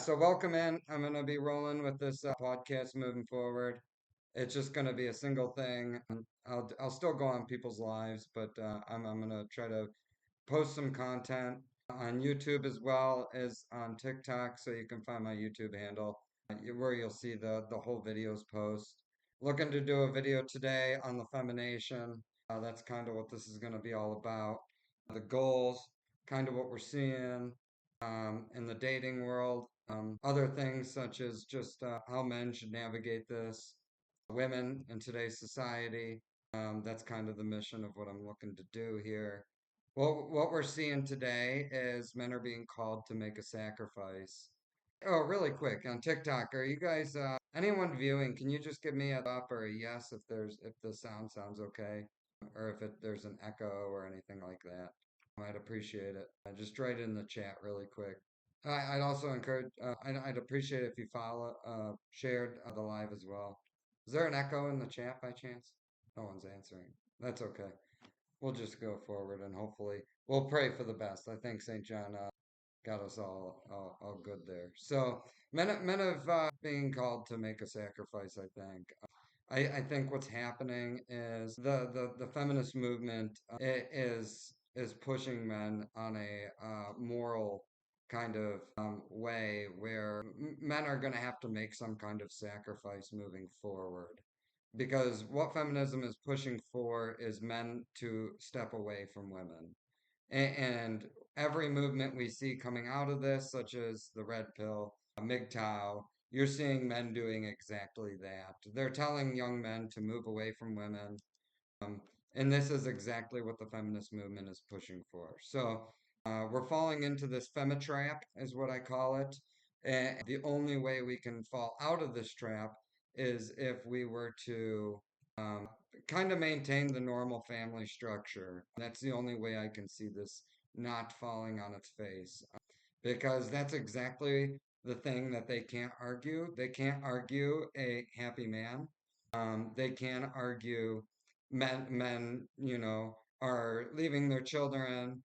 So welcome in. I'm going to be rolling with this podcast moving forward. It's just going to be a single thing. I'll still go on people's lives, but I'm going to try to post some content on YouTube as well as on TikTok, so you can find my YouTube handle where you'll see the whole videos post. Looking to do a video today on the Femination. That's kind of what this is going to be all about. The goals, kind of what we're seeing in the dating world. Other things such as just how men should navigate this, women in today's society. That's kind of the mission of what I'm looking to do here. Well, what we're seeing today is men are being called to make a sacrifice. Oh, really quick on TikTok, are you guys anyone viewing? Can you just give me a up or a yes if the sound sounds okay, or if there's an echo or anything like that? I'd appreciate it. Just write it in the chat really quick. I'd also encourage. I'd appreciate it if you follow, shared the live as well. Is there an echo in the chat by chance? No one's answering. That's okay. We'll just go forward and hopefully we'll pray for the best. I think St. John got us all good there. So men of being called to make a sacrifice. I think. I think what's happening is the feminist movement is pushing men on a moral kind of way where men are going to have to make some kind of sacrifice moving forward. Because what feminism is pushing for is men to step away from women. And every movement we see coming out of this, such as the red pill, MGTOW, you're seeing men doing exactly that. They're telling young men to move away from women. Um, and this is exactly what the feminist movement is pushing for. So we're falling into this femitrap, is what I call it. And the only way we can fall out of this trap is if we were to kind of maintain the normal family structure. That's the only way I can see this not falling on its face. Because that's exactly the thing that they can't argue. They can't argue a happy man. They can't argue men, are leaving their children,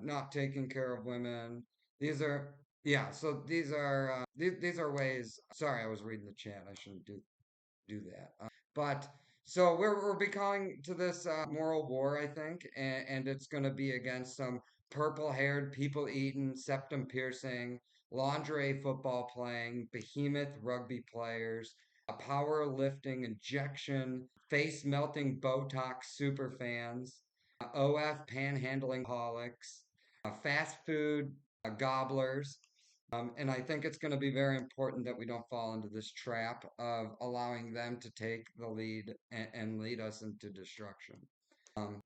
not taking care of women. These are, yeah, so these are ways. Sorry, I was reading the chat. I shouldn't do that. But so we're becoming to this moral war, I think, and it's going to be against some purple-haired, people-eating, septum-piercing, lingerie football playing, behemoth rugby players, powerlifting injection, face-melting Botox super fans, OF panhandling holics, fast food gobblers, and I think it's going to be very important that we don't fall into this trap of allowing them to take the lead and lead us into destruction.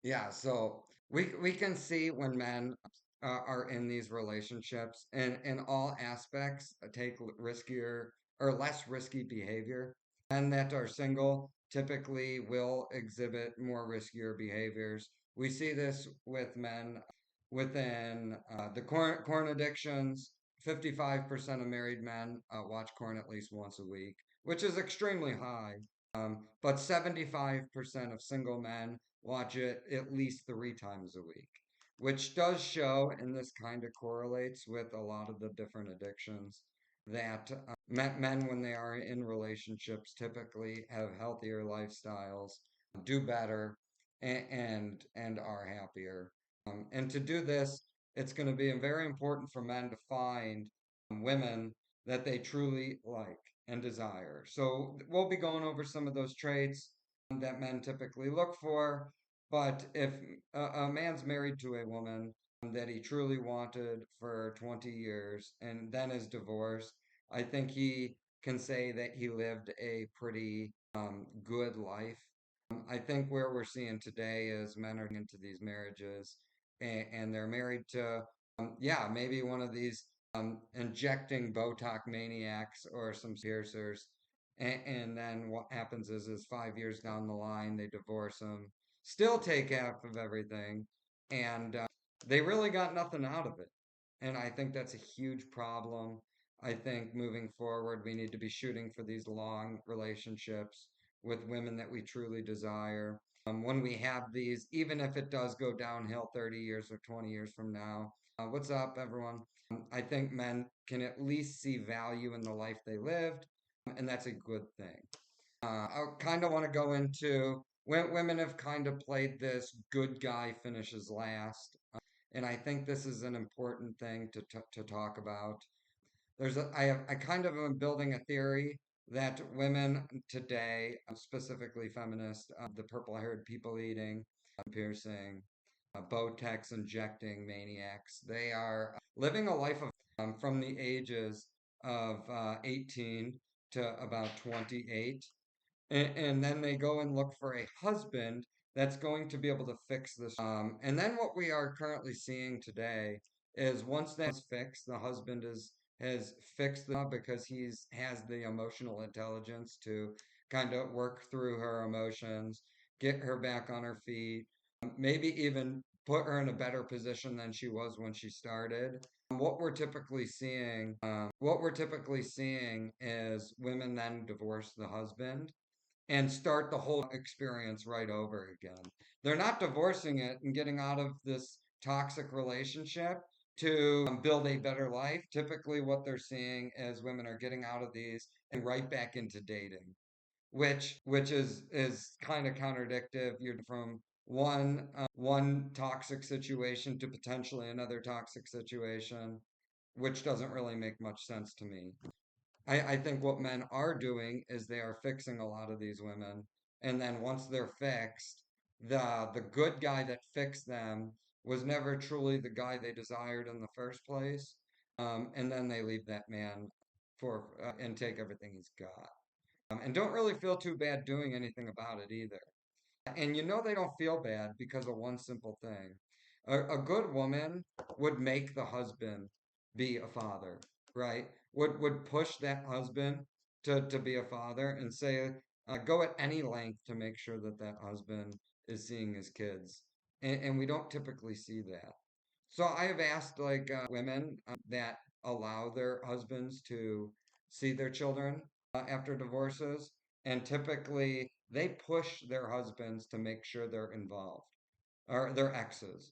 Yeah, so we can see when men are in these relationships and in all aspects take riskier or less risky behavior. Men that are single typically will exhibit more riskier behaviors. We see this with men within the corn addictions. 55% of married men watch porn at least once a week, which is extremely high. But 75% of single men watch it at least 3 times a week, which does show, and this kind of correlates with a lot of the different addictions, that men, when they are in relationships, typically have healthier lifestyles, do better, and are happier. And to do this, it's going to be very important for men to find women that they truly like and desire. So we'll be going over some of those traits that men typically look for. But if a man's married to a woman that he truly wanted for 20 years and then is divorced, I think he can say that he lived a pretty good life. I think where we're seeing today is men are into these marriages and they're married to, yeah, maybe one of these injecting Botox maniacs or some piercers. And then what happens is 5 years down the line, they divorce them, still take half of everything, and they really got nothing out of it. And I think that's a huge problem. I think moving forward, we need to be shooting for these long relationships with women that we truly desire. When we have these, even if it does go downhill 30 years or 20 years from now. What's up, everyone? I think men can at least see value in the life they lived, and that's a good thing. I kind of want to go into when women have kind of played this good guy finishes last, and I think this is an important thing to talk about. I kind of am building a theory that women today, specifically feminists, the purple-haired people eating, piercing, Botox injecting maniacs, they are living a life of from the ages of 18 to about 28, and then they go and look for a husband that's going to be able to fix this. And then what we are currently seeing today is once that's fixed, the husband is has fixed the job because he's has the emotional intelligence to kind of work through her emotions, get her back on her feet, maybe even put her in a better position than she was when she started. What we're typically seeing is women then divorce the husband and start the whole experience right over again. They're not divorcing it and getting out of this toxic relationship to build a better life. Typically, what they're seeing is women are getting out of these and right back into dating, which is kind of contradictory. You're from one toxic situation to potentially another toxic situation, which doesn't really make much sense to me. I think what men are doing is they are fixing a lot of these women. And then once they're fixed, the good guy that fixed them was never truly the guy they desired in the first place. And then they leave that man for and take everything he's got. And don't really feel too bad doing anything about it either. And you know they don't feel bad because of one simple thing. A good woman would make the husband be a father, right? Would push that husband to be a father and say, go at any length to make sure that that husband is seeing his kids. And we don't typically see that. So I have asked like women that allow their husbands to see their children after divorces, and typically they push their husbands to make sure they're involved or their exes.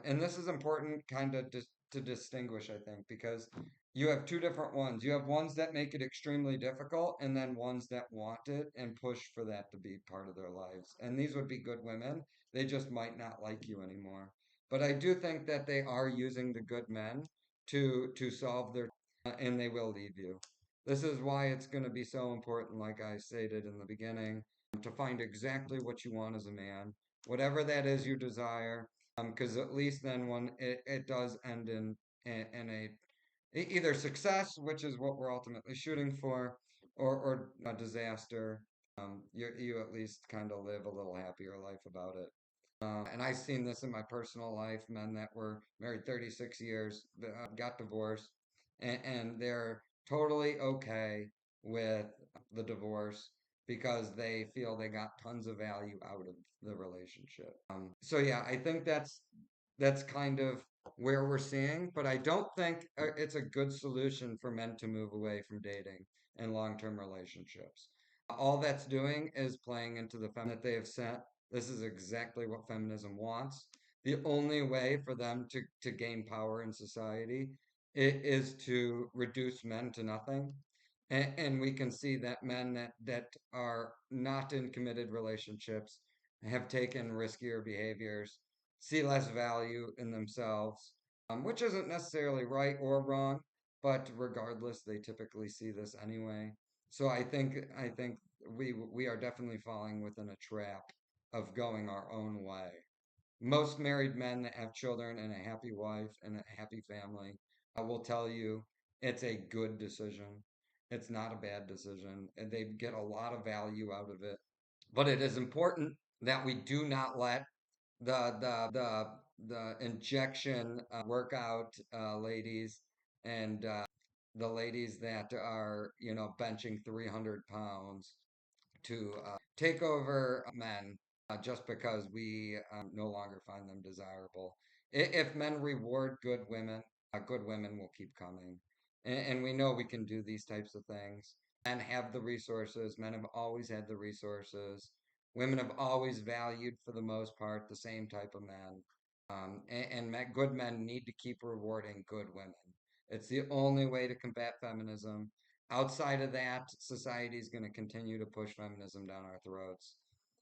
And this is important kind of to distinguish, I think, because you have two different ones. You have ones that make it extremely difficult, and then ones that want it and push for that to be part of their lives. And these would be good women. They just might not like you anymore. But I do think that they are using the good men to solve their and they will leave you. This is why it's going to be so important, like I stated in the beginning, to find exactly what you want as a man, whatever that is you desire, because at least then when it does end in either success, which is what we're ultimately shooting for, or a disaster, you at least kind of live a little happier life about it. And I've seen this in my personal life, men that were married 36 years, got divorced, and they're totally okay with the divorce because they feel they got tons of value out of the relationship. So yeah, I think that's kind of where we're seeing, but I don't think it's a good solution for men to move away from dating and long-term relationships. All that's doing is playing into the fem that they have set. This is exactly what feminism wants. The only way for them to gain power in society is to reduce men to nothing. And we can see that men that are not in committed relationships have taken riskier behaviors, see less value in themselves, which isn't necessarily right or wrong, but regardless, they typically see this anyway. So I think we are definitely falling within a trap of going our own way. Most married men that have children and a happy wife and a happy family, I will tell you it's a good decision. It's not a bad decision, and they get a lot of value out of it. But it is important that we do not let the injection workout ladies and the ladies that are benching 300 pounds to take over men just because we no longer find them desirable. If men reward good women will keep coming. And we know we can do these types of things. Men have the resources, men have always had the resources. Women have always valued, for the most part, the same type of men. And good men need to keep rewarding good women. It's the only way to combat feminism. Outside of that, society is going to continue to push feminism down our throats,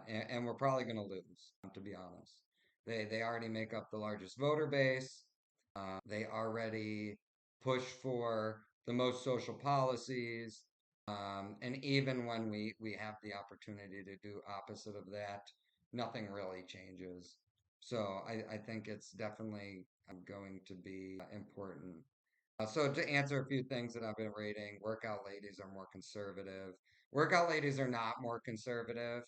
and we're probably going to lose, to be honest. They already make up the largest voter base. They already push for the most social policies. And even when we have the opportunity to do opposite of that, nothing really changes. So I think it's definitely going to be important. So to answer a few things that I've been reading, workout ladies are more conservative. Workout ladies are not more conservative.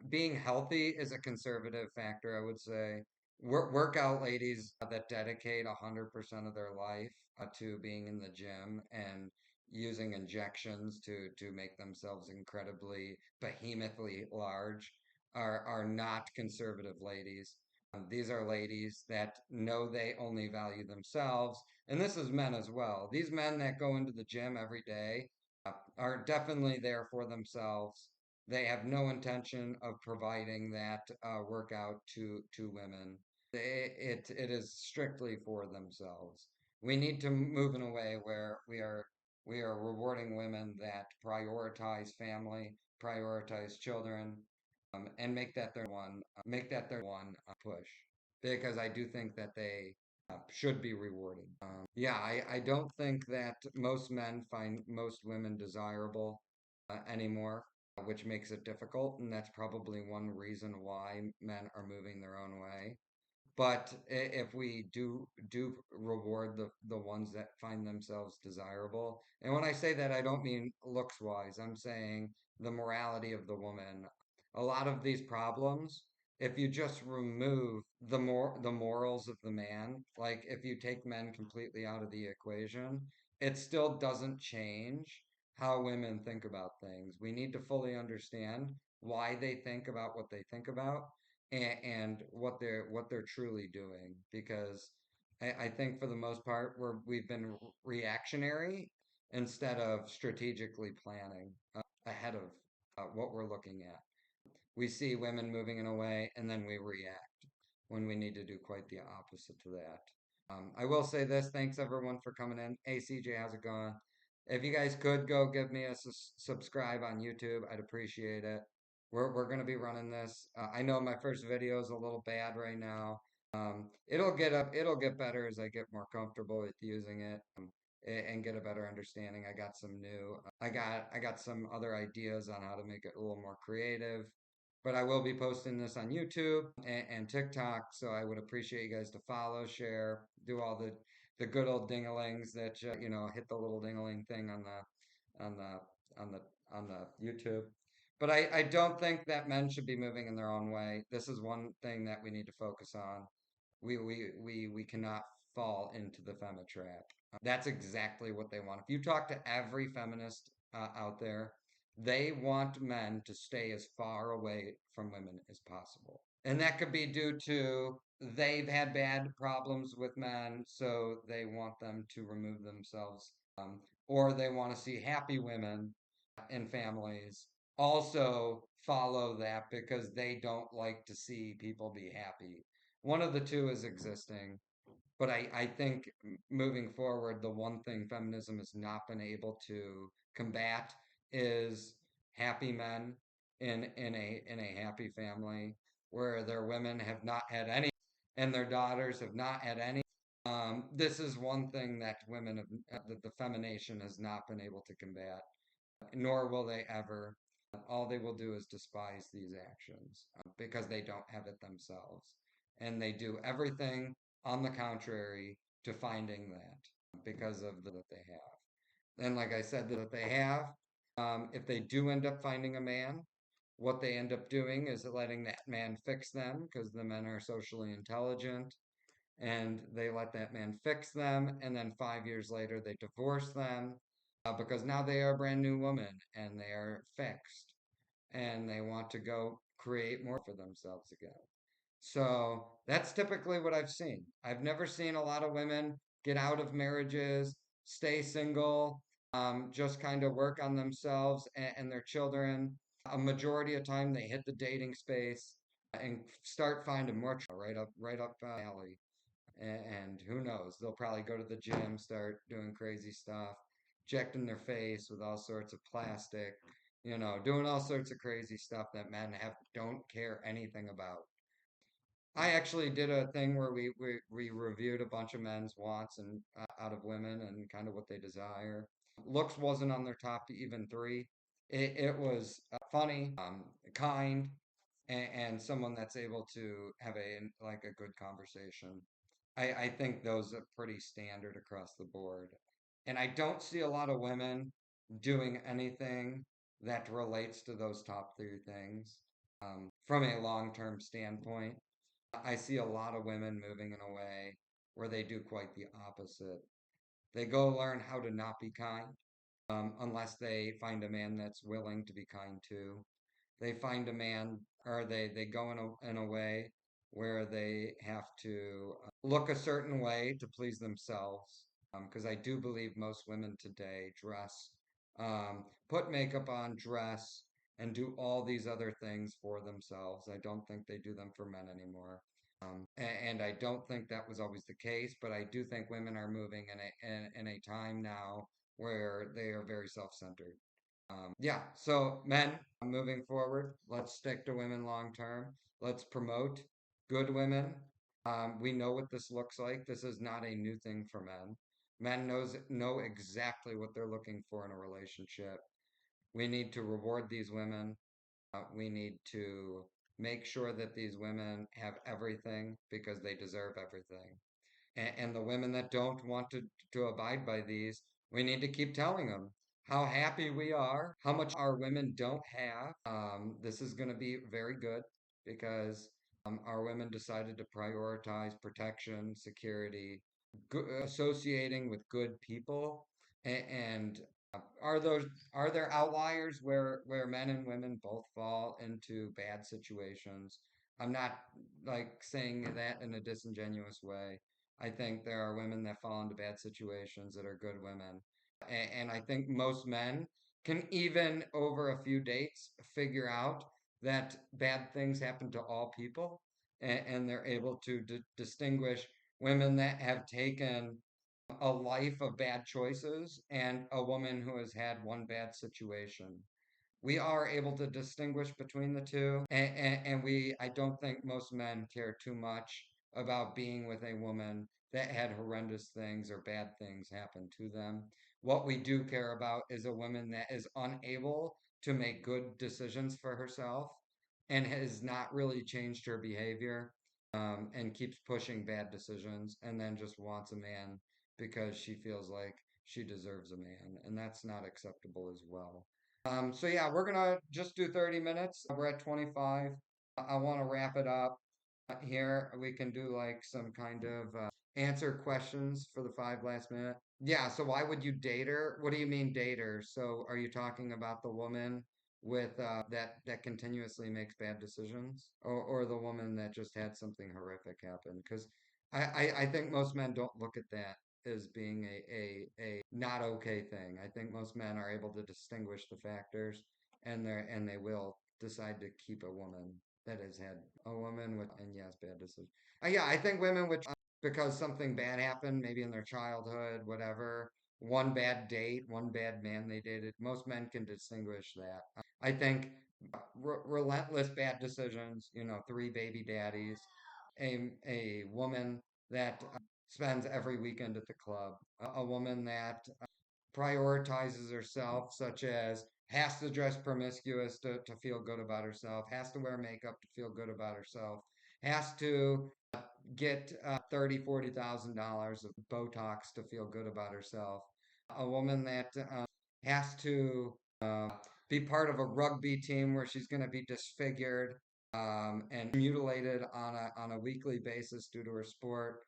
Being healthy is a conservative factor, I would say. Workout ladies that dedicate 100% of their life to being in the gym and using injections to make themselves incredibly behemothly large are not conservative ladies. These are ladies that know they only value themselves, and this is men as well. These men that go into the gym every day are definitely there for themselves. They have no intention of providing that workout to women. It is strictly for themselves. We need to move in a way where we are rewarding women that prioritize family, prioritize children, and make that their one push, because I do think that they should be rewarded. Yeah, I don't think that most men find most women desirable anymore, which makes it difficult, and that's probably one reason why men are moving their own way. But if we do reward the ones that find themselves desirable, and when I say that, I don't mean looks wise. I'm saying the morality of the woman. A lot of these problems, if you just remove the morals of the man, like if you take men completely out of the equation, it still doesn't change how women think about things. We need to fully understand why they think about what they think about, and what they're truly doing, because I think for the most part we've been reactionary instead of strategically planning ahead of what we're looking at. We see women moving in a way and then we react when we need to do quite the opposite to that. I will say this: thanks everyone for coming in. Hey CJ, how's it going? If you guys could go give me a subscribe on YouTube, I'd appreciate it. We're gonna be running this. I know my first video is a little bad right now. It'll get better as I get more comfortable with using it, and get a better understanding. I got some new. I got some other ideas on how to make it a little more creative. But I will be posting this on YouTube and TikTok, so I would appreciate you guys to follow, share, do all the good old dinglings that hit the little dingling thing on the on the on the YouTube. But I don't think that men should be moving in their own way. This is one thing that we need to focus on. We cannot fall into the femi trap. That's exactly what they want. If you talk to every feminist out there, they want men to stay as far away from women as possible. And that could be due to they've had bad problems with men, so they want them to remove themselves. Or they want to see happy women in families also follow that because they don't like to see people be happy. One of the two is existing. But I think moving forward, the one thing feminism has not been able to combat is happy men in a happy family where their women have not had any and their daughters have not had any. This is one thing that that the femination has not been able to combat, nor will they ever. All they will do is despise these actions because they don't have it themselves. And they do everything on the contrary to finding that because of that they have. And like I said, that they have, if they do end up finding a man, what they end up doing is letting that man fix them because the men are socially intelligent, and they let that man fix them, and then 5 years later they divorce them because now they are a brand new woman and they are fixed and they want to go create more for themselves again. So that's typically what I've seen. I've never seen a lot of women get out of marriages, stay single, just kind of work on themselves and their children. A majority of time they hit the dating space and start finding more right up alley. And who knows? They'll probably go to the gym, start doing crazy stuff, injecting their face with all sorts of plastic, doing all sorts of crazy stuff that men have don't care anything about. I actually did a thing where we reviewed a bunch of men's wants and out of women and kind of what they desire. Looks wasn't on their top even three. It was funny, kind, and someone that's able to have a good conversation. I think those are pretty standard across the board. And I don't see a lot of women doing anything that relates to those top three things from a long-term standpoint. I see a lot of women moving in a way where they do quite the opposite. They go learn how to not be kind, unless they find a man that's willing to be kind too. They find a man, or they go in a way where they have to look a certain way to please themselves. Because I do believe most women today dress, put makeup on, dress, and do all these other things for themselves. I don't think they do them for men anymore. And I don't think that was always the case, but I do think women are moving in a time now where they are very self-centered. Yeah, so men, moving forward, let's stick to women long term. Let's promote good women. We know what this looks like. This is not a new thing for men. Men know exactly what they're looking for in a relationship. We need to reward these women. We need to make sure that these women have everything because they deserve everything. And the women that don't want to abide by these, we need to keep telling them how happy we are, how much our women don't have. This is going to be very good because our women decided to prioritize protection, security, associating with good people, and are those are there outliers where men and women both fall into bad situations? I'm not like saying that in a disingenuous way. I think there are women that fall into bad situations that are good women. And I think most men can, even over a few dates, figure out that bad things happen to all people. And they're able to distinguish women that have taken a life of bad choices and a woman who has had one bad situation. We are able to distinguish between the two, and I don't think most men care too much about being with a woman that had horrendous things or bad things happen to them. What we do care about is a woman that is unable to make good decisions for herself and has not really changed her behavior, and keeps pushing bad decisions and then just wants a man because she feels like she deserves a man, and that's not acceptable as well. So yeah, we're gonna just do 30 minutes. We're at 25. I want to wrap it up here. We can do like some kind of answer questions for the 5 last minute. Yeah, so why would you date her? What do you mean date her? So are you talking about the woman with that continuously makes bad decisions, or the woman that just had something horrific happen? Because I think most men don't look at that as being a not okay thing. I think most men are able to distinguish the factors, and they will decide to keep a woman that has had a woman with, and yes, bad decisions. Yeah, I think women which because something bad happened, maybe in their childhood, whatever, one bad date, one bad man they dated. Most men can distinguish that. I think relentless bad decisions, 3 baby daddies, a woman that spends every weekend at the club, a woman that prioritizes herself, such as has to dress promiscuous to feel good about herself, has to wear makeup to feel good about herself, has to get $30,000, $40,000 of Botox to feel good about herself. A woman that has to be part of a rugby team where she's going to be disfigured and mutilated on a weekly basis due to her sport.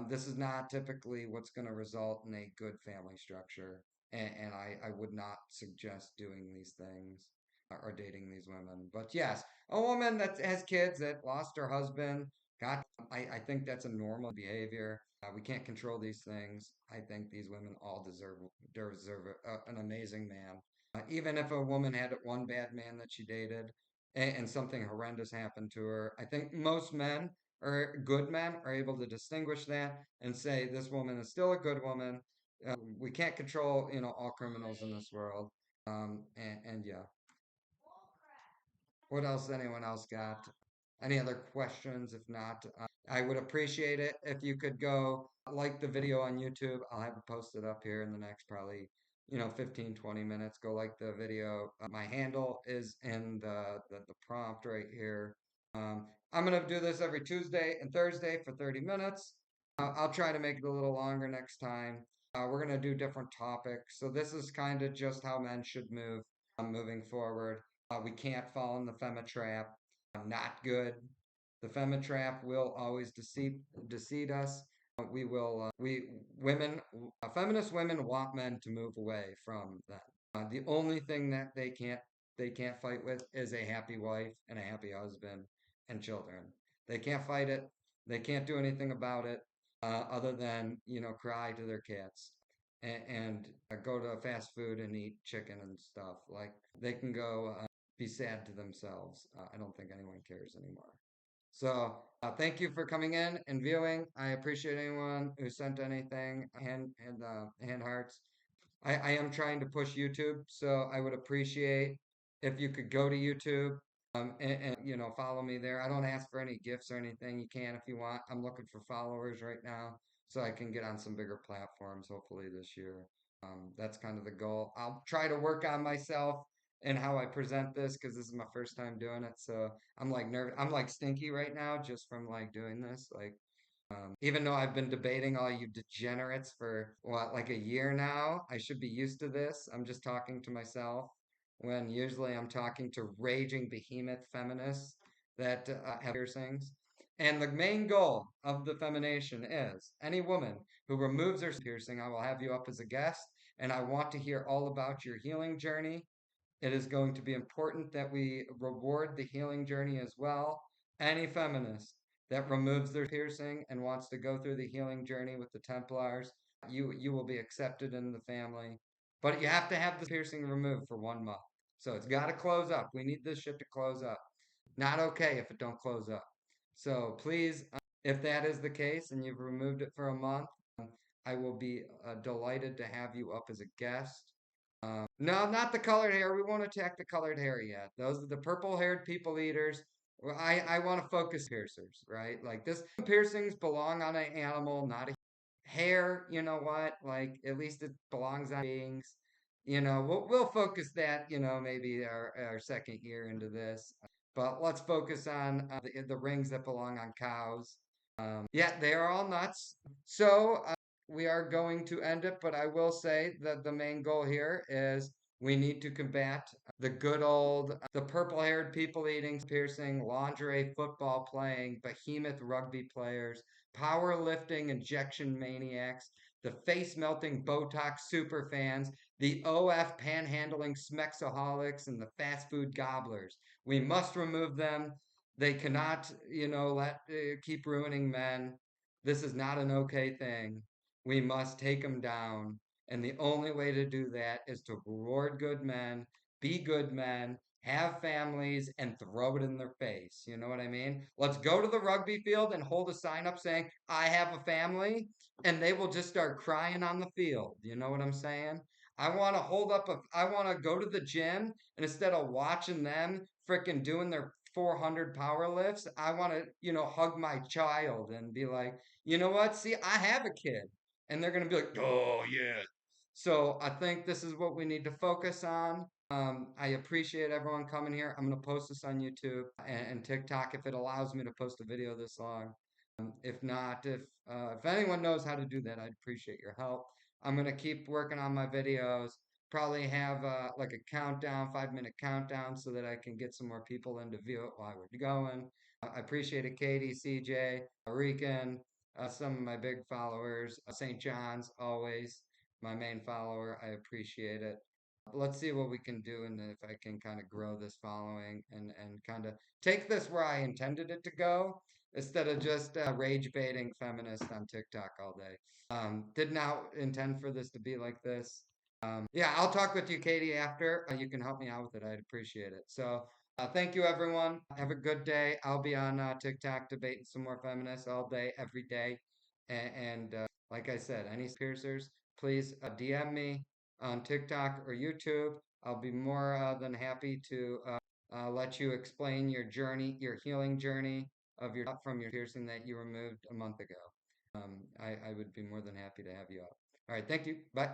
This is not typically what's going to result in a good family structure. And I would not suggest doing these things or dating these women. But yes, a woman that has kids that lost her husband, got, I think that's a normal behavior. We can't control these things. I think these women all deserve an amazing man. Even if a woman had one bad man that she dated and something horrendous happened to her, I think most men or good men are able to distinguish that and say this woman is still a good woman. We can't control, all criminals in this world. And yeah, what else? Anyone else got? Any other questions? If not, I would appreciate it if you could go like the video on YouTube. I'll have it posted up here in the next probably, 15, 20 minutes. Go like the video. My handle is in the prompt right here. I'm going to do this every Tuesday and Thursday for 30 minutes. I'll try to make it a little longer next time. We're going to do different topics. So this is kind of just how men should move moving forward. We can't fall in the Fema trap. Not good. The Fema trap will always deceive us. We will. Women, feminist women want men to move away from them. The only thing that they can't fight with is a happy wife and a happy husband and children. They can't fight it. They can't do anything about it other than cry to their cats and go to fast food and eat chicken and stuff. Like they can go be sad to themselves. I don't think anyone cares anymore. So thank you for coming in and viewing. I appreciate anyone who sent anything, hand hearts. I am trying to push YouTube, so I would appreciate if you could go to YouTube and follow me there. I don't ask for any gifts or anything. You can if you want. I'm looking for followers right now so I can get on some bigger platforms hopefully this year. That's kind of the goal. I'll try to work on myself and how I present this because this is my first time doing it. So I'm like nervous. I'm like stinky right now just from like doing this. Like even though I've been debating all you degenerates for what, like a year now, I should be used to this. I'm just talking to myself when usually I'm talking to raging behemoth feminists that have piercings. And the main goal of the Femination is any woman who removes her piercing, I will have you up as a guest, and I want to hear all about your healing journey. It is going to be important that we reward the healing journey as well. Any feminist that removes their piercing and wants to go through the healing journey with the Templars, you will be accepted in the family. But you have to have the piercing removed for 1 month. So it's got to close up. We need this shit to close up. Not okay if it don't close up. So please, if that is the case and you've removed it for a month, I will be delighted to have you up as a guest. No, not the colored hair. We won't attack the colored hair yet. Those are the purple-haired people eaters. Well, I want to focus piercers, right? Like this piercings belong on an animal, not a hair. You know what? Like at least it belongs on beings. We'll focus that. Maybe our second year into this. But let's focus on the rings that belong on cows. Yeah, they are all nuts. So we are going to end it, but I will say that the main goal here is we need to combat the good old, the purple haired people eating, piercing, lingerie, football playing, behemoth rugby players, powerlifting injection maniacs, the face melting Botox super fans, the OF panhandling smexaholics, and the fast food gobblers. We must remove them. They cannot, let keep ruining men. This is not an okay thing. We must take them down. And the only way to do that is to reward good men, be good men, have families, and throw it in their face. You know what I mean? Let's go to the rugby field and hold a sign up saying, I have a family, and they will just start crying on the field. You know what I'm saying? I want to go to the gym and instead of watching them freaking doing their 400 power lifts, I want to, hug my child and be like, you know what? See, I have a kid. And they're going to be like, oh, yeah. So I think this is what we need to focus on. I appreciate everyone coming here. I'm going to post this on YouTube and TikTok if it allows me to post a video this long. If not, if anyone knows how to do that, I'd appreciate your help. I'm going to keep working on my videos. Probably have like a countdown, 5 minute countdown, so that I can get some more people in to view it while we're going. I appreciate it, Katie, CJ, Rican, some of my big followers, St. John's, always my main follower. I appreciate it. Let's see what we can do and if I can kind of grow this following and kind of take this where I intended it to go instead of just rage baiting feminists on TikTok all day. Did not intend for this to be like this. Yeah, I'll talk with you, Katie, after. You can help me out with it. I'd appreciate it. So Thank you, everyone. Have a good day. I'll be on TikTok debating some more feminists all day, every day. And like I said, any piercers, please DM me on TikTok or YouTube. I'll be more than happy to let you explain your journey, your healing journey of your from your piercing that you removed a month ago. I would be more than happy to have you up. All right, thank you. Bye.